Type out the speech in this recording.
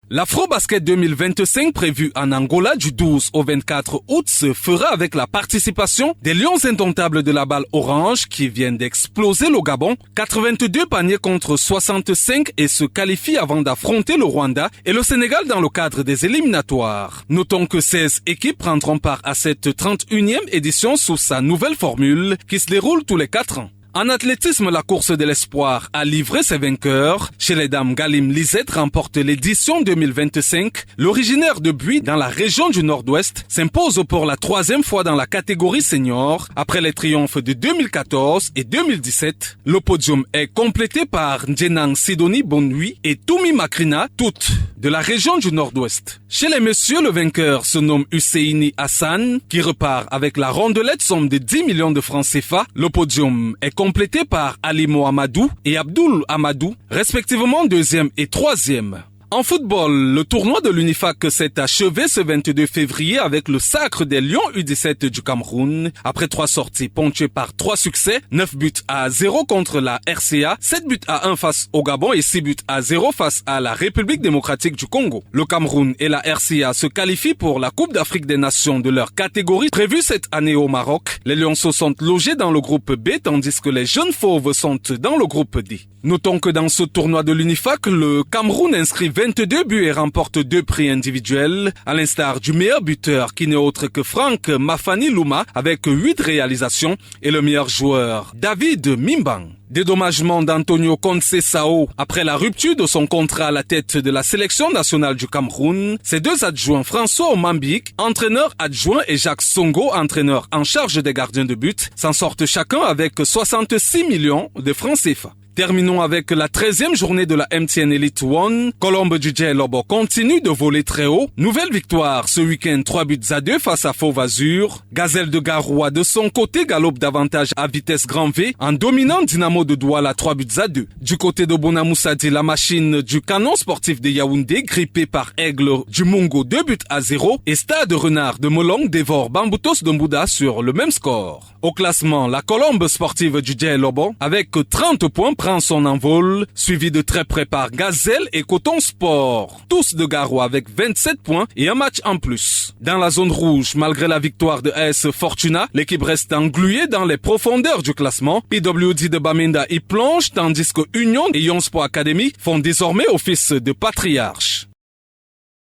L'Afro-Basket 2025 prévu en Angola du 12 au 24 août se fera avec la participation des Lions indomptables de la balle orange qui viennent d'exploser le Gabon. 82 paniers contre 65 et se qualifient avant d'affronter le Rwanda et le Sénégal dans le cadre des éliminatoires. Notons que 16 équipes prendront part à cette 31e édition sous sa nouvelle formule qui se déroule tous les 4 ans. En athlétisme, la course de l'espoir a livré ses vainqueurs. Chez les dames, Galim Lisette remporte l'édition 2025. L'originaire de Buis, dans la région du Nord-Ouest, s'impose pour la 3e fois dans la catégorie senior, après les triomphes de 2014 et 2017. Le podium est complété par Ndjenang Sidonie Bonnuit et Toumi Makrina, toutes de la région du Nord-Ouest. Chez les messieurs, le vainqueur se nomme Husseini Hassan, qui repart avec la rondelette somme de 10 millions de francs CFA. Le podium est complété par Ali Mohamedou et Abdoul Amadou, respectivement 2e et 3e. En football, le tournoi de l'UNIFAC s'est achevé ce 22 février avec le sacre des Lions U17 du Cameroun. Après 3 sorties ponctuées par 3 succès, 9 buts à 0 contre la RCA, 7 buts à 1 face au Gabon et 6 buts à 0 face à la République démocratique du Congo. Le Cameroun et la RCA se qualifient pour la Coupe d'Afrique des Nations de leur catégorie prévue cette année au Maroc. Les Lionceaux sont logés dans le groupe B tandis que les Jeunes Fauves sont dans le groupe D. Notons que dans ce tournoi de l'UNIFAC, le Cameroun inscrit 22 buts et remporte 2 prix individuels, à l'instar du meilleur buteur qui n'est autre que Franck Mafani Louma avec 8 réalisations et le meilleur joueur David Mimbang. Dédommagement d'Antonio Conceição après la rupture de son contrat à la tête de la sélection nationale du Cameroun. Ses 2 adjoints, François Omambik, entraîneur adjoint, et Jacques Songo, entraîneur en charge des gardiens de but, s'en sortent chacun avec 66 millions de francs CFA. Terminons avec la 13e journée de la MTN Elite One. Colombe du Djei Lobo continue de voler très haut. Nouvelle victoire ce week-end, 3 buts à 2 face à Fauve Azur. Gazelle de Garoua de son côté galope davantage à vitesse grand V en dominant Dynamo de Douala 3 buts à 2. Du côté de Bonamoussadi, la machine du canon sportif de Yaoundé grippée par Aigle du Mungo 2 buts à 0 et Stade Renard de Molong dévore Bamboutos de Mbouda sur le même score. Au classement, la Colombe sportive du Djei Lobo avec 30 points prend son envol, suivi de très près par Gazelle et Coton Sport, tous de Garoua avec 27 points et un match en plus. Dans la zone rouge, malgré la victoire de AS Fortuna, l'équipe reste engluée dans les profondeurs du classement. PWD de Bamenda y plonge tandis que Union et Young Sport Academy font désormais office de patriarches.